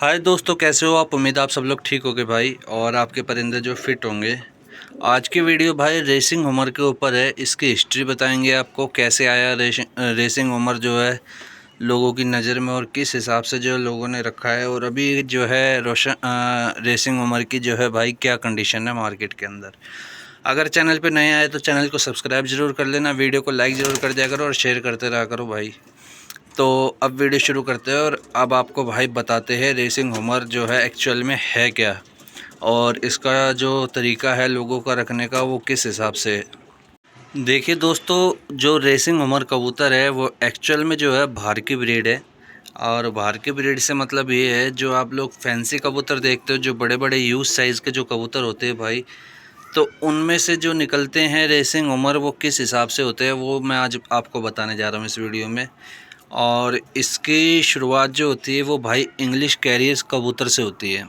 हाय दोस्तों, कैसे हो आप। उम्मीद आप सब लोग ठीक होगे भाई, और आपके परिंदे जो फिट होंगे। आज की वीडियो भाई रेसिंग उमर के ऊपर है। इसकी हिस्ट्री बताएंगे आपको, कैसे आया रेसिंग उमर जो है लोगों की नज़र में, और किस हिसाब से जो लोगों ने रखा है। और अभी जो है रेसिंग उमर की जो है भाई क्या कंडीशन है मार्केट के अंदर। अगर चैनल पे नए आए तो चैनल को सब्सक्राइब ज़रूर कर लेना, वीडियो को लाइक ज़रूर कर दिया करो और शेयर करते रहा करो भाई। तो अब वीडियो शुरू करते हैं, और अब आपको भाई बताते हैं रेसिंग हमर जो है एक्चुअल में है क्या, और इसका जो तरीका है लोगों का रखने का वो किस हिसाब से है। देखिए दोस्तों, जो रेसिंग हमर कबूतर है वो एक्चुअल में जो है बाहर की ब्रीड है। और बाहर की ब्रीड से मतलब ये है, जो आप लोग फैंसी कबूतर देखते हो, जो बड़े बड़े यूज साइज़ के जो कबूतर होते हैं भाई, तो उनमें से जो निकलते हैं रेसिंग उमर वो किस हिसाब से होते हैं वो मैं आज आपको बताने जा रहा हूँ इस वीडियो में। और इसकी शुरुआत जो होती है वो भाई इंग्लिश कैरियर्स कबूतर से होती है।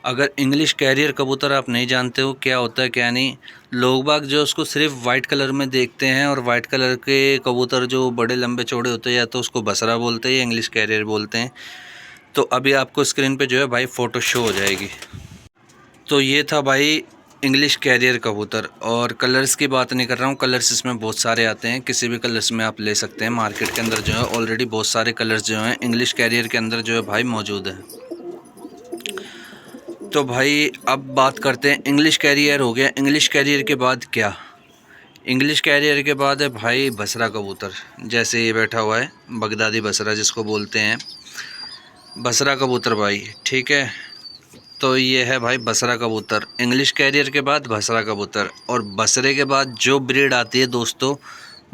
अगर इंग्लिश कैरियर कबूतर आप नहीं जानते हो क्या होता है क्या नहीं, लोग बाग जो उसको सिर्फ वाइट कलर में देखते हैं, और वाइट कलर के कबूतर जो बड़े लंबे चौड़े होते हैं या तो उसको बसरा बोलते हैं या इंग्लिश कैरियर बोलते हैं। तो अभी आपको स्क्रीन पे जो है भाई फ़ोटो शो हो जाएगी। तो ये था भाई इंग्लिश कैरियर कबूतर। और कलर्स की बात नहीं कर रहा हूँ, कलर्स इसमें बहुत सारे आते हैं, किसी भी कलर्स में आप ले सकते हैं। मार्केट के अंदर जो है ऑलरेडी बहुत सारे कलर्स जो हैं इंग्लिश कैरियर के अंदर जो है भाई मौजूद है। तो भाई अब बात करते हैं, इंग्लिश कैरियर हो गया। इंग्लिश कैरियर के बाद क्या, इंग्लिश कैरियर के बाद है भाई बसरा कबूतर। जैसे ये बैठा हुआ है बगदादी बसरा जिसको बोलते हैं, बसरा कबूतर भाई, ठीक है। तो ये है भाई बसरा कबूतर। इंग्लिश कैरियर के बाद बसरा कबूतर, और बसरे के बाद जो ब्रीड आती है दोस्तों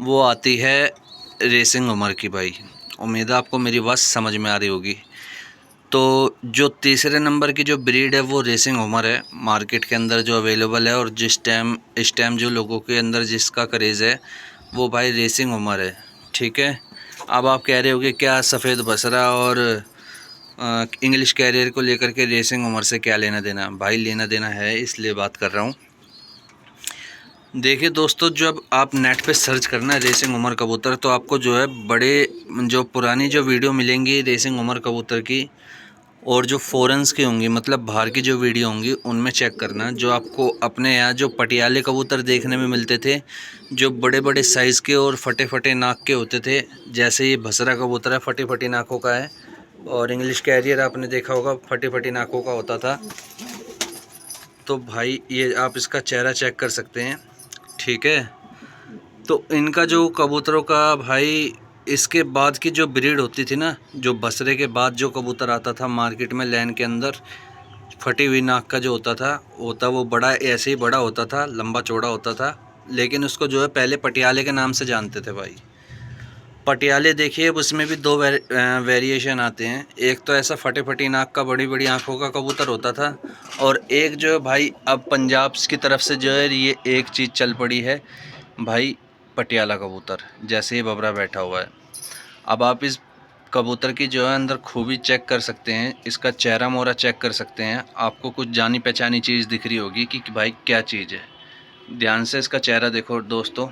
वो आती है रेसिंग उमर की भाई। उम्मीद है आपको मेरी बात समझ में आ रही होगी। तो जो तीसरे नंबर की जो ब्रीड है वो रेसिंग उमर है मार्केट के अंदर जो अवेलेबल है, और इस टाइम जो लोगों के अंदर जिसका क्रेज़ है वो भाई रेसिंग उमर है, ठीक है। अब आप कह रहे होगे क्या सफ़ेद बसरा और इंग्लिश कैरियर को लेकर के रेसिंग उमर से क्या लेना देना। भाई लेना देना है, इसलिए बात कर रहा हूँ। देखिए दोस्तों, जब आप नेट पे सर्च करना है रेसिंग उमर कबूतर, तो आपको जो है बड़े जो पुरानी जो वीडियो मिलेंगी रेसिंग उमर कबूतर की, और जो फ़ॉरेन्स की होंगी मतलब बाहर की जो वीडियो होंगी उनमें चेक करना। जो आपको अपने यहाँ जो पटियाले कबूतर देखने में मिलते थे, जो बड़े बड़े साइज़ के और फटे फटे नाक के होते थे, जैसे ये भसरा कबूतर है फटी फटी नाकों का है, और इंग्लिश कैरियर आपने देखा होगा फटी फटी नाकों का होता था। तो भाई ये आप इसका चेहरा चेक कर सकते हैं, ठीक है। तो इनका जो कबूतरों का भाई, इसके बाद की जो ब्रीड होती थी ना, जो बसरे के बाद जो कबूतर आता था मार्केट में लैन के अंदर, फटी हुई नाक का जो होता वो बड़ा ऐसे ही बड़ा होता था, लंबा चौड़ा होता था। लेकिन उसको जो है पहले पटियाले के नाम से जानते थे भाई। पटियाले देखिए, अब उसमें भी दो वेरिएशन आते हैं। एक तो ऐसा फटे फटी नाक का बड़ी बड़ी आंखों का कबूतर होता था, और एक जो है भाई अब पंजाब की तरफ से जो है ये एक चीज़ चल पड़ी है भाई, पटियाला कबूतर। जैसे ही बबरा बैठा हुआ है, अब आप इस कबूतर की जो है अंदर खूबी चेक कर सकते हैं, इसका चेहरा मोहरा चेक कर सकते हैं। आपको कुछ जानी पहचानी चीज़ दिख रही होगी कि भाई क्या चीज़ है। ध्यान से इसका चेहरा देखो दोस्तों,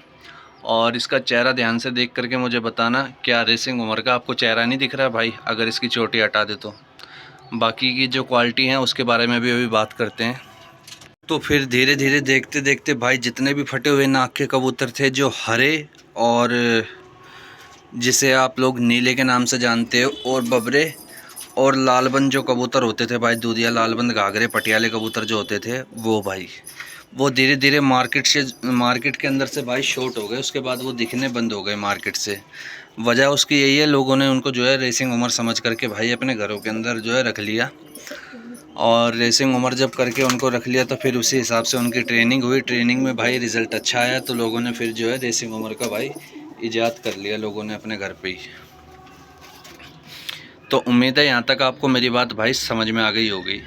और इसका चेहरा ध्यान से देख करके मुझे बताना, क्या रेसिंग उमर का आपको चेहरा नहीं दिख रहा भाई, अगर इसकी चोटी हटा दे तो। बाकी की जो क्वालिटी है उसके बारे में भी अभी बात करते हैं। तो फिर धीरे धीरे देखते देखते भाई जितने भी फटे हुए नाक के कबूतर थे, जो हरे और जिसे आप लोग नीले के नाम से जानते हो, और बबरे और लालबन जो कबूतर होते थे भाई, दूधिया लालबन घाघरे पटियाले कबूतर जो होते थे वो भाई, वो धीरे धीरे मार्केट के अंदर से भाई शॉर्ट हो गए। उसके बाद वो दिखने बंद हो गए मार्केट से। वजह उसकी यही है, लोगों ने उनको जो है रेसिंग उमर समझ करके भाई अपने घरों के अंदर जो है रख लिया, और रेसिंग उमर जब करके उनको रख लिया तो फिर उसी हिसाब से उनकी ट्रेनिंग हुई। ट्रेनिंग में भाई रिज़ल्ट अच्छा आया, तो लोगों ने फिर जो है रेसिंग उमर का भाई ईजाद कर लिया लोगों ने अपने घर पे ही। तो उम्मीद है यहाँ तक आपको मेरी बात भाई समझ में आ गई होगी।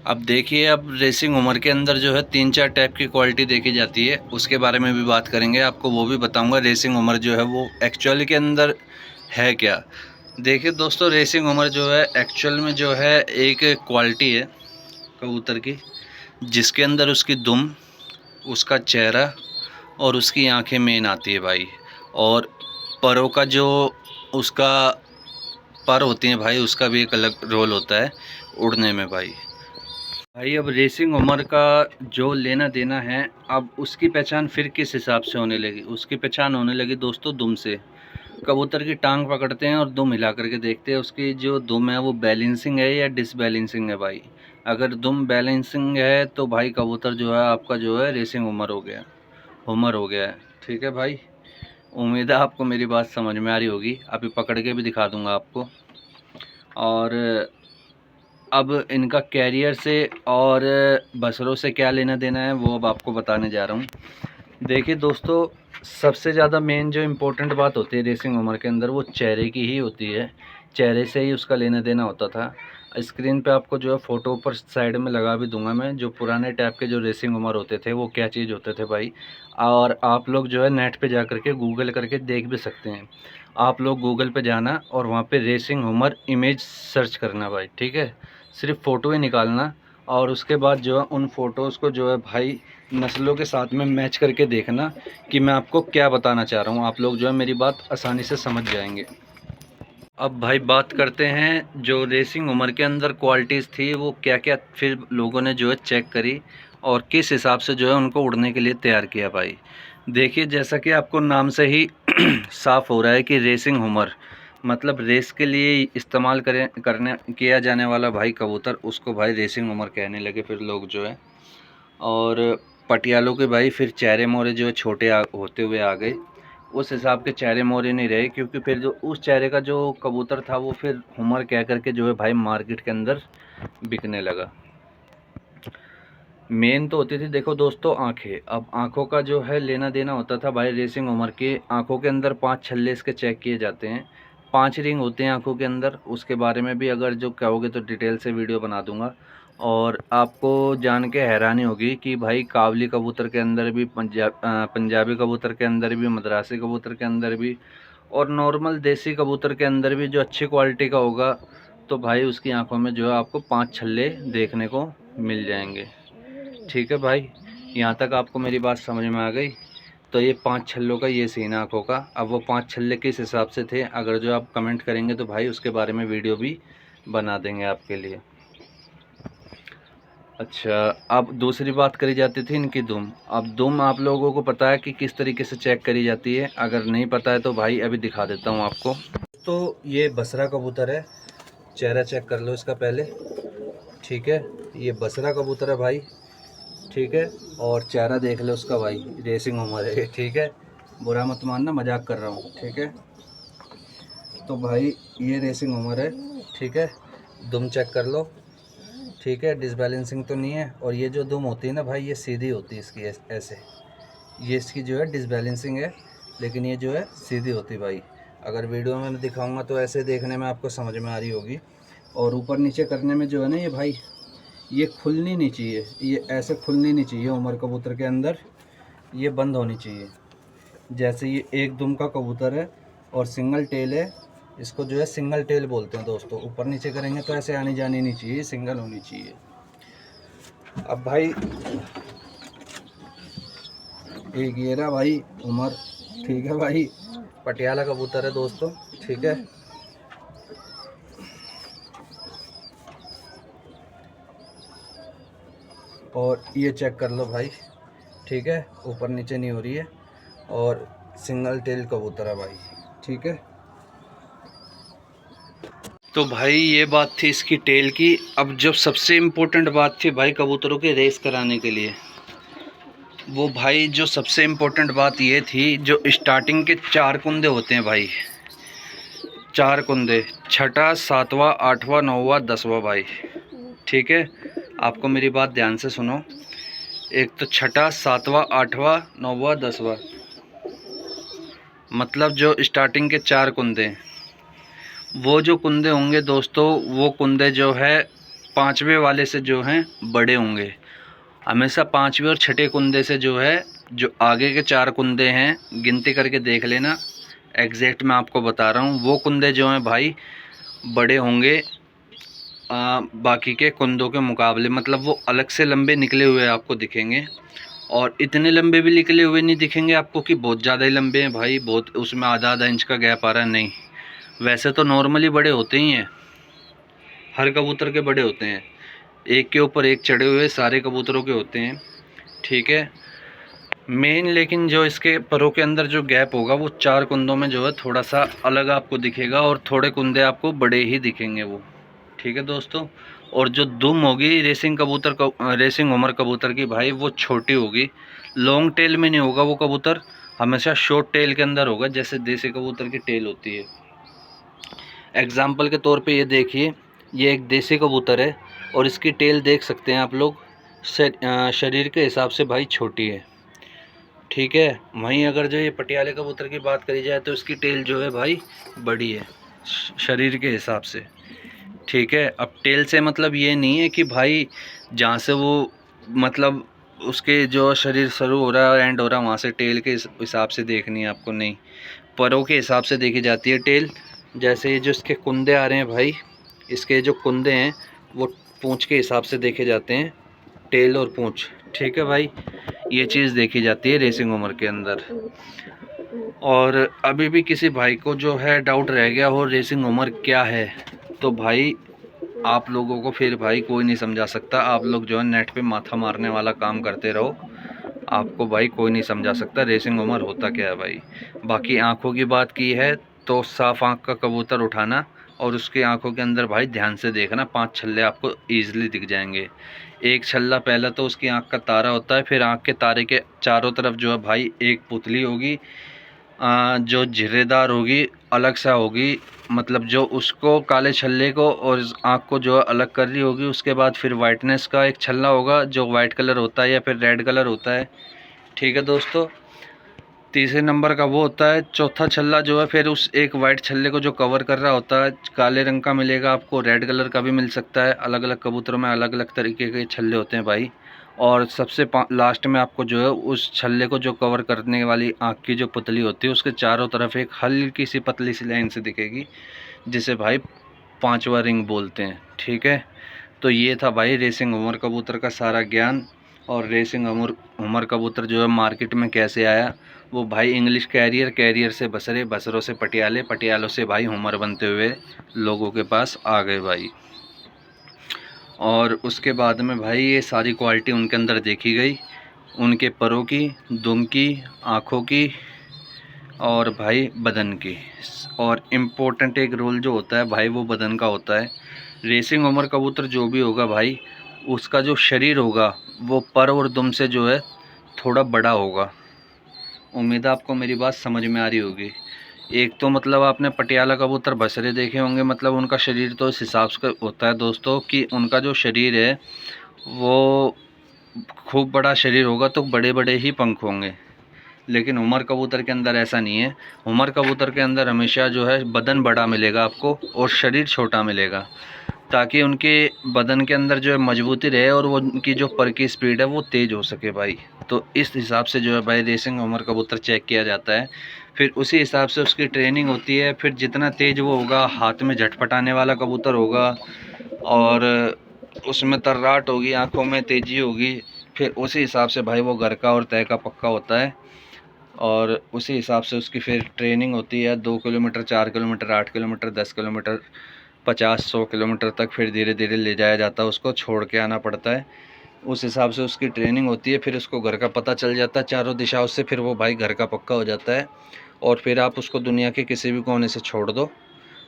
अब देखिए, अब रेसिंग उमर के अंदर जो है 3-4 टाइप की क्वालिटी देखी जाती है, उसके बारे में भी बात करेंगे, आपको वो भी बताऊंगा रेसिंग उमर जो है वो एक्चुअल के अंदर है क्या। देखिए दोस्तों, रेसिंग उमर जो है एक्चुअल में जो है एक क्वालिटी है कबूतर की, जिसके अंदर उसकी दुम, उसका चेहरा और उसकी आंखें मेन आती है भाई। और परों का जो उसका पर होती हैं भाई, उसका भी एक अलग रोल होता है उड़ने में भाई। भाई अब रेसिंग उमर का जो लेना देना है, अब उसकी पहचान फिर किस हिसाब से होने लगी? उसकी पहचान होने लगी दोस्तों दुम से। कबूतर की टांग पकड़ते हैं और दुम हिला करके देखते हैं उसकी जो दुम है वो बैलेंसिंग है या डिसबैलेंसिंग है भाई। अगर दुम बैलेंसिंग है तो भाई कबूतर जो है आपका जो है रेसिंग उमर हो गया, उमर हो गया है। ठीक है भाई, उम्मीद है आपको मेरी बात समझ में आ रही होगी। अभी पकड़ के भी दिखा दूंगा आपको। और अब इनका कैरियर से और बसरों से क्या लेना देना है वो अब आपको बताने जा रहा हूँ। देखिए दोस्तों, सबसे ज़्यादा मेन जो इम्पोर्टेंट बात होती है रेसिंग उमर के अंदर वो चेहरे की ही होती है। चेहरे से ही उसका लेना देना होता था। स्क्रीन पे आपको जो है फ़ोटो ऊपर साइड में लगा भी दूंगा मैं, जो पुराने टाइप के जो रेसिंग उमर होते थे वो क्या चीज़ होते थे भाई। और आप लोग जो है नेट पे जा करके गूगल करके देख भी सकते हैं। आप लोग गूगल पे जाना और वहाँ पे रेसिंग उमर इमेज सर्च करना भाई, ठीक है। सिर्फ फ़ोटो ही निकालना और उसके बाद जो है उन फ़ोटोज़ को जो है भाई नस्लों के साथ में मैच करके देखना कि मैं आपको क्या बताना चाह रहा हूँ। आप लोग जो है मेरी बात आसानी से समझ जाएंगे। अब भाई बात करते हैं जो रेसिंग उमर के अंदर क्वालिटीज़ थी वो क्या क्या फिर लोगों ने जो है चेक करी और किस हिसाब से जो है उनको उड़ने के लिए तैयार किया भाई। देखिए जैसा कि आपको नाम से ही साफ़ हो रहा है कि रेसिंग उमर मतलब रेस के लिए इस्तेमाल करने किया जाने वाला भाई कबूतर, उसको भाई रेसिंग उमर कहने लगे फिर लोग जो है। और पटियालों के भाई फिर चेहरे मोहरे जो है छोटे होते हुए आ गए। उस हिसाब के चेहरे मोहरे नहीं रहे क्योंकि फिर जो उस चेहरे का जो कबूतर था वो फिर हुमर कह करके जो है भाई मार्केट के अंदर बिकने लगा। मेन तो होती थी देखो दोस्तों आंखें। अब आंखों का जो है लेना देना होता था भाई रेसिंग उमर के। आंखों के अंदर 5 छल्ले इसके चेक किए जाते हैं, 5 रिंग होते हैं आंखों के अंदर। उसके बारे में भी अगर जो कहोगे तो डिटेल से वीडियो बना दूंगा। और आपको जान के हैरानी होगी कि भाई काबली कबूतर के अंदर भी, पंजाबी कबूतर के अंदर भी, मद्रासी कबूतर के अंदर भी और नॉर्मल देसी कबूतर के अंदर भी जो अच्छी क्वालिटी का होगा तो भाई उसकी आंखों में जो है आपको 5 छल्ले देखने को मिल जाएंगे। ठीक है भाई, यहाँ तक आपको मेरी बात समझ में आ गई। तो ये 5 छल्लों का ये सीन है आँखों का। अब वो 5 छल्ले किस हिसाब से थे अगर जो आप कमेंट करेंगे तो भाई उसके बारे में वीडियो भी बना देंगे आपके लिए। अच्छा, अब दूसरी बात करी जाती थी इनकी दुम। अब दुम आप लोगों को पता है कि किस तरीके से चेक करी जाती है? अगर नहीं पता है तो भाई अभी दिखा देता हूँ आपको। तो ये बसरा कबूतर है, चेहरा चेक कर लो इसका पहले। ठीक है, ये बसरा कबूतर है भाई। ठीक है, और चेहरा देख लो उसका भाई, रेसिंग उमर है। ठीक है, बुरा मत मानना, मजाक कर रहा हूँ। ठीक है, तो भाई ये रेसिंग उमर है। ठीक है, दुम चेक कर लो। ठीक है, डिसबैलेंसिंग तो नहीं है। और ये जो दुम होती है ना भाई ये सीधी होती है इसकी, ऐसे। ये इसकी जो है डिसबैलेंसिंग है, लेकिन ये जो है सीधी होती है भाई। अगर वीडियो में मैं दिखाऊंगा तो ऐसे देखने में आपको समझ में आ रही होगी। और ऊपर नीचे करने में जो है ना ये भाई, ये खुलनी नहीं चाहिए, ये ऐसे खुलनी नहीं चाहिए उमर कबूतर के अंदर, ये बंद होनी चाहिए। जैसे ये एक दुम का कबूतर है और सिंगल टेल है, इसको जो है सिंगल टेल बोलते हैं दोस्तों। ऊपर नीचे करेंगे तो ऐसे आनी जानी नहीं चाहिए, सिंगल होनी चाहिए। अब भाई एक ये रहा भाई उमर। ठीक है भाई, पटियाला कबूतर है दोस्तों। ठीक है, और ये चेक कर लो भाई। ठीक है, ऊपर नीचे नहीं हो रही है और सिंगल टेल कबूतर है भाई। ठीक है, तो भाई ये बात थी इसकी टेल की। अब जब सबसे इम्पोर्टेंट बात थी भाई कबूतरों के रेस कराने के लिए, वो भाई जो सबसे इम्पोर्टेंट बात ये थी, जो स्टार्टिंग के 4 कुंदे होते हैं भाई, 4 कुंदे, छठा, सातवां, आठवां, नौवां, 10वां भाई। ठीक है, आपको मेरी बात ध्यान से सुनो। एक तो छठा, सातवां, आठवां, नौवां, 10वां, मतलब जो स्टार्टिंग के 4 कुंदे, वो जो कुंदे होंगे दोस्तों, वो कुंदे जो है 5वें वाले से जो हैं बड़े होंगे। हमेशा 5वें और छठे कुंदे से जो है, जो आगे के 4 कुंदे हैं गिनती करके देख लेना, एग्जैक्ट मैं आपको बता रहा हूँ, वो कुंदे जो हैं भाई बड़े होंगे बाकी के कुंदों के मुकाबले। मतलब वो अलग से लंबे निकले हुए आपको दिखेंगे। और इतने लंबे भी निकले हुए नहीं दिखेंगे आपको कि बहुत ज़्यादा ही लंबे हैं भाई, बहुत उसमें आधा आधा इंच का गैप आ रहा है, नहीं। वैसे तो नॉर्मली बड़े होते ही हैं, हर कबूतर के बड़े होते हैं, एक के ऊपर एक चढ़े हुए सारे कबूतरों के होते हैं, ठीक है। मेन लेकिन जो इसके परों के अंदर जो गैप होगा वो 4 कुंदों में जो है थोड़ा सा अलग आपको दिखेगा, और थोड़े कुंदे आपको बड़े ही दिखेंगे वो, ठीक है दोस्तों। और जो दुम होगी रेसिंग उमर कबूतर की भाई, वो छोटी होगी, लॉन्ग टेल में नहीं होगा वो कबूतर, हमेशा शॉर्ट टेल के अंदर होगा, जैसे देसी कबूतर की टेल होती है। एग्जाम्पल के तौर पे ये देखिए, ये एक देसी कबूतर है और इसकी टेल देख सकते हैं आप लोग, शरीर के हिसाब से भाई छोटी है, ठीक है। वहीं अगर जो ये पटियाले कबूतर की बात करी जाए तो इसकी टेल जो है भाई बड़ी है शरीर के हिसाब से, ठीक है। अब टेल से मतलब ये नहीं है कि भाई जहाँ से वो मतलब उसके जो शरीर शुरू हो रहा है एंड हो रहा है वहाँ से टेल के हिसाब से देखनी है आपको, नहीं, परों के हिसाब से देखी जाती है टेल। जैसे ये जो इसके कुंदे आ रहे हैं भाई, इसके जो कुंदे हैं वो पूंछ के हिसाब से देखे जाते हैं, टेल और पूंछ, ठीक है भाई, ये चीज़ देखी जाती है रेसिंग उमर के अंदर। और अभी भी किसी भाई को जो है डाउट रह गया हो रेसिंग उमर क्या है, तो भाई आप लोगों को फिर भाई कोई नहीं समझा सकता, आप लोग जो है नेट पे माथा मारने वाला काम करते रहो, आपको भाई कोई नहीं समझा सकता रेसिंग उमर होता क्या है भाई। बाकी आंखों की बात की है तो साफ आंख का कबूतर उठाना और उसकी आंखों के अंदर भाई ध्यान से देखना, 5 छल्ले आपको ईजिली दिख जाएंगे। एक छल्ला पहला तो उसकी आंख का तारा होता है, फिर आंख के तारे के चारों तरफ जो है भाई एक पुतली होगी, जो झिर्रेदार होगी, अलग सा होगी, मतलब जो उसको काले छल्ले को और आँख को जो अलग कर रही होगी। उसके बाद फिर वाइटनेस का एक छल्ला होगा जो वाइट कलर होता है या फिर रेड कलर होता है, ठीक है दोस्तों। तीसरे नंबर का वो होता है, चौथा छल्ला जो है फिर उस एक वाइट छल्ले को जो कवर कर रहा होता है, काले रंग का मिलेगा आपको, रेड कलर का भी मिल सकता है, अलग अलग कबूतरों में अलग अलग तरीके के छल्ले होते हैं भाई। और सबसे लास्ट में आपको जो है उस छल्ले को जो कवर करने वाली आँख की जो पुतली होती है उसके चारों तरफ एक हल्की सी पतली सी लाइन से दिखेगी, जिसे भाई 5वां रिंग बोलते हैं, ठीक है। तो ये था भाई रेसिंग उमर कबूतर का सारा ज्ञान। और रेसिंग उमर कबूतर जो है मार्केट में कैसे आया, वो भाई इंग्लिश कैरियर से बसरे, बसरों से पटियाले, पटियालों से भाई उमर बनते हुए लोगों के पास आ गए भाई। और उसके बाद में भाई ये सारी क्वालिटी उनके अंदर देखी गई, उनके परों की, दुम की, आँखों की और भाई बदन की। और इम्पोर्टेंट एक रोल जो होता है भाई वो बदन का होता है। रेसिंग उमर कबूतर जो भी होगा भाई, उसका जो शरीर होगा वो पर और दुम से जो है थोड़ा बड़ा होगा। उम्मीद है आपको मेरी बात समझ में आ रही होगी। एक तो मतलब आपने पटियाला कबूतर बसरे देखे होंगे, मतलब उनका शरीर तो इस हिसाब से होता है दोस्तों कि उनका जो शरीर है वो खूब बड़ा शरीर होगा तो बड़े बड़े ही पंख होंगे। लेकिन उमर कबूतर के अंदर ऐसा नहीं है, उमर कबूतर के अंदर हमेशा जो है बदन बड़ा मिलेगा आपको और शरीर छोटा मिलेगा, ताकि उनके बदन के अंदर जो है मजबूती रहे और वो उनकी जो पर की स्पीड है वो तेज़ हो सके भाई। तो इस हिसाब से जो है भाई रेसिंग उमर कबूतर चेक किया जाता है, फिर उसी हिसाब से उसकी ट्रेनिंग होती है। फिर जितना तेज़ वो होगा, हाथ में झटपटाने वाला कबूतर होगा और उसमें तर्राट होगी, आँखों में तेज़ी होगी, फिर उसी हिसाब से भाई वो घर का और तय का पक्का होता है। और उसी हिसाब से उसकी फिर ट्रेनिंग होती है, 2 kilometre, 4 kilometre, 8 kilometre, 10 kilometre, 50-100 kilometre तक फिर धीरे धीरे ले जाया जाता है, उसको छोड़ के आना पड़ता है। उस हिसाब से उसकी ट्रेनिंग होती है, फिर उसको घर का पता चल जाता है चारों दिशाओं से, फिर वो भाई घर का पक्का हो जाता है। और फिर आप उसको दुनिया के किसी भी कोने से छोड़ दो,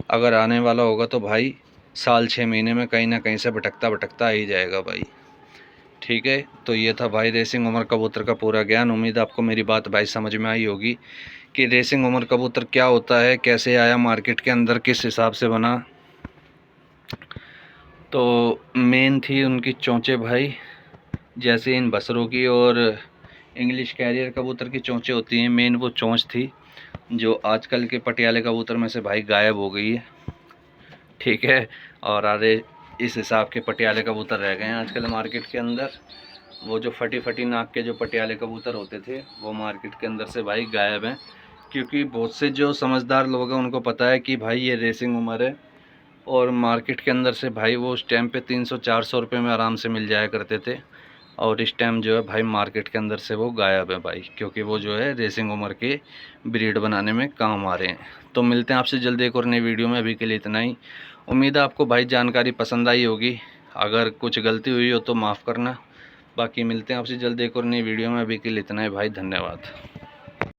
अगर आने वाला होगा तो भाई साल 6 महीने में कहीं ना कहीं से भटकता भटकता आ ही जाएगा भाई, ठीक है। तो ये था भाई रेसिंग उमर कबूतर का पूरा ज्ञान। उम्मीद आपको मेरी बात भाई समझ में आई होगी कि रेसिंग उमर कबूतर क्या होता है, कैसे आया मार्केट के अंदर, किस हिसाब से बना। तो मेन थी उनकी चोंचें भाई, जैसे इन बसरों की और इंग्लिश कैरियर कबूतर की चोंचें होती हैं, मेन वो चोंच थी जो आजकल के पटियाले कबूतर में से भाई गायब हो गई है, ठीक है। और आधे इस हिसाब के पटियाले कबूतर रह गए हैं आजकल मार्केट के अंदर। वो जो फटी फटी नाक के जो पटियाले कबूतर होते थे वो मार्केट के अंदर से भाई गायब हैं, क्योंकि बहुत से जो समझदार लोग हैं उनको पता है कि भाई ये रेसिंग उमर है, और मार्केट के अंदर से भाई वो उस टाइम पे 300-400 रुपये में आराम से मिल जाया करते थे। और इस टाइम जो है भाई मार्केट के अंदर से वो गायब है भाई, क्योंकि वो जो है रेसिंग उमर के ब्रीड बनाने में काम आ रहे हैं। तो मिलते हैं आपसे जल्दी एक और नई वीडियो में। अभी के लिए इतना ही। उम्मीद है आपको भाई जानकारी पसंद आई होगी। अगर कुछ गलती हुई हो तो माफ़ करना। बाकी मिलते हैं आपसे जल्दी एक और नई वीडियो में। अभी के लिए इतना ही भाई, धन्यवाद।